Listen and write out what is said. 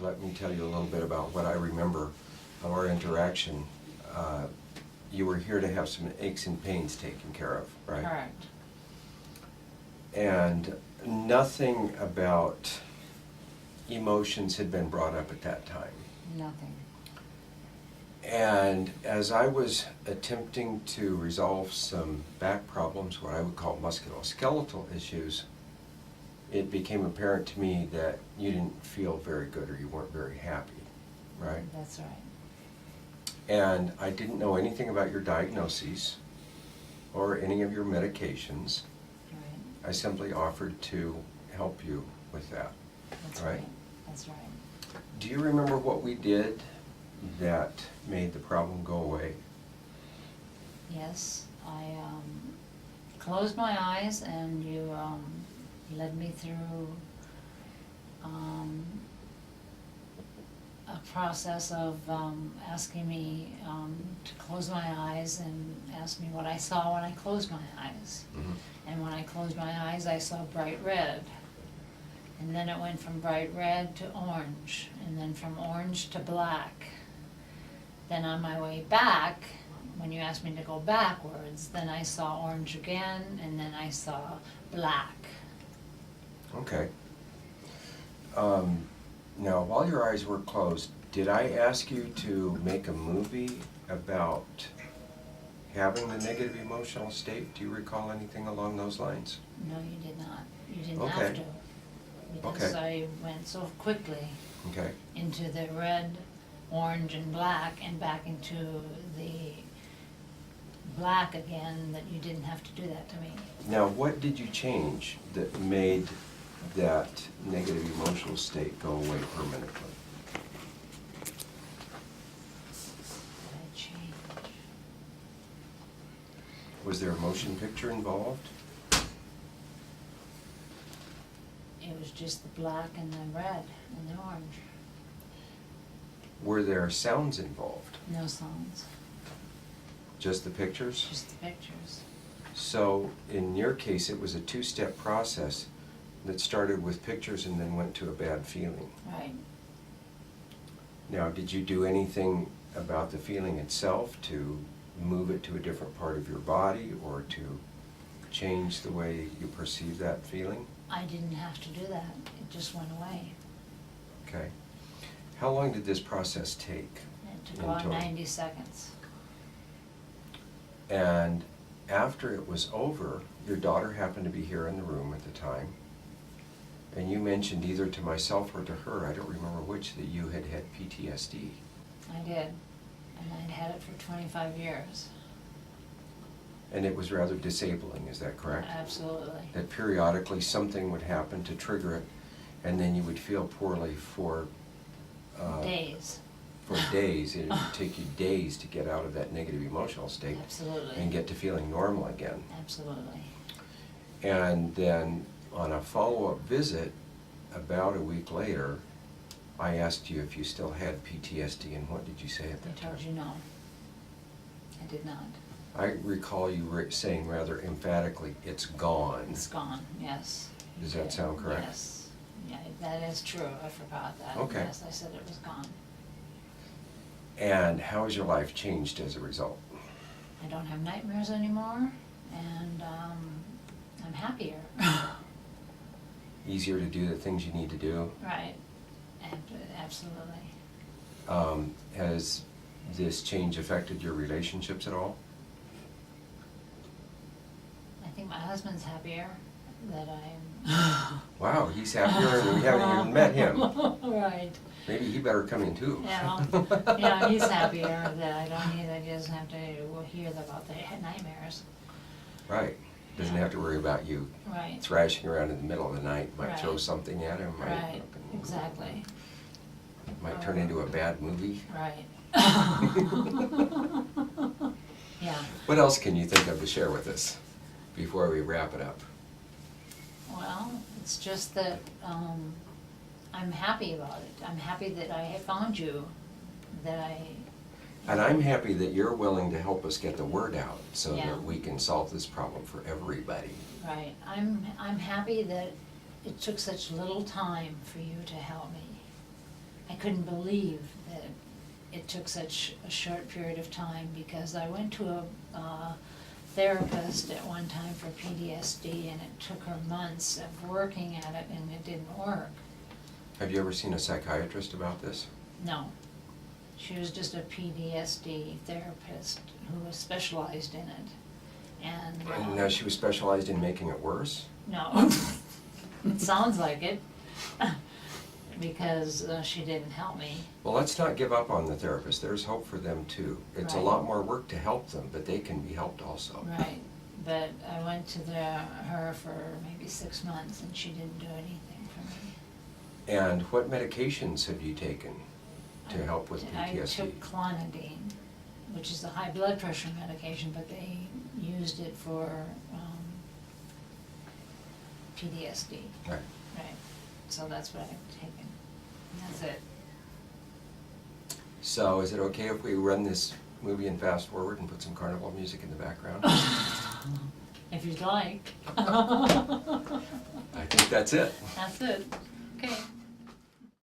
Let me tell you a little bit about what I remember of our interaction. You were here to have some aches and pains taken care of, right? Correct. And nothing about emotions had been brought up at that time. Nothing. And as I was attempting to resolve some back problems, what I would call musculoskeletal issues, it became apparent to me that you didn't feel very good or you weren't very happy, right? That's right. And I didn't know anything about your diagnoses or any of your medications. Right. I simply offered to help you with that. That's Right. right. That's right. Do you remember what we did that made the problem go away? Yes, I closed my eyes and you led me through a process of asking me to close my eyes and ask me what I saw when I closed my eyes. Mm-hmm. And when I closed my eyes, I saw bright red. And then it went from bright red to orange, and then from orange to black. Then on my way back, when you asked me to go backwards, then I saw orange again, and then I saw black. Okay. Now, while your eyes were closed, did I ask you to make a movie about having the negative emotional state? Do you recall anything along those lines? No, you did not. You didn't Okay. have to. Because Okay. I went so quickly Okay. into the red, orange, and black, and back into the black again, that you didn't have to do that to me. Now, what did you change that made that negative emotional state go away permanently? I changed. Was there a motion picture involved? It was just the black and the red and the orange. Were there sounds involved? No sounds, Just the pictures? just the pictures. So, in your case, it was a two-step process that started with pictures and then went to a bad feeling. Right. Now, did you do anything about the feeling itself to move it to a different part of your body or to change the way you perceive that feeling? I didn't have to do that. It just went away. Okay. How long did this process take? It took in about total? 90 seconds. And after it was over, your daughter happened to be here in the room at the time, and you mentioned either to myself or to her, I don't remember which, that you had had PTSD. I did. And I'd had it for 25 years. And it was rather disabling, is that correct? Absolutely. That periodically something would happen to trigger it, and then you would feel poorly for Days. For days. It would take you days to get out of that negative emotional state Absolutely. and get to feeling normal again. Absolutely. And then on a follow-up visit, about a week later, I asked you if you still had PTSD, and what did you say at I that time? told you no. I did not. I recall you saying rather emphatically, "It's gone." It's gone, yes. Does that sound correct? Yes. Yeah, that is true. I forgot that. Okay. Yes, I said it was gone. And how has your life changed as a result? I don't have nightmares anymore, and I'm happier. Easier to do the things you need to do? Right. Absolutely. Has this change affected your relationships at all? I think my husband's happier that I'm. Wow, he's happier and we haven't even met him. Right. Maybe he better come in too. Yeah, he's happier that I don't need, that he doesn't have to hear about the nightmares. Right. Doesn't have to worry about you Right. thrashing around in the middle of the night. Might throw Right. something at him. Right, exactly. Might turn into a bad movie. Right. Yeah. What else can you think of to share with us before we wrap it up? Well, it's just that I'm happy about it. I'm happy that I found you, And I'm happy that you're willing to help us get the word out so Yeah. that we can solve this problem for everybody. Right. I'm happy that it took such little time for you to help me. I couldn't believe that it took such a short period of time, because I went to a therapist at one time for PTSD, and it took her months of working at it, and it didn't work. Have you ever seen a psychiatrist about this? No. She was just a PTSD therapist who was specialized in it. And now she was specialized in making it worse? No. It sounds like it. Because she didn't help me. Well, let's not give up on the therapist. There's hope for them too. It's a Right. lot more work to help them, but they can be helped also. Right. But I went to her for maybe 6 months, and she didn't do anything for me. And what medications have you taken to help with PTSD? I took clonidine, which is a high blood pressure medication, but they used it for PTSD. Right. Right. So that's what I've taken. And that's it. So is it okay if we run this movie and fast forward and put some carnival music in the background? If you'd like. I think that's it. That's it.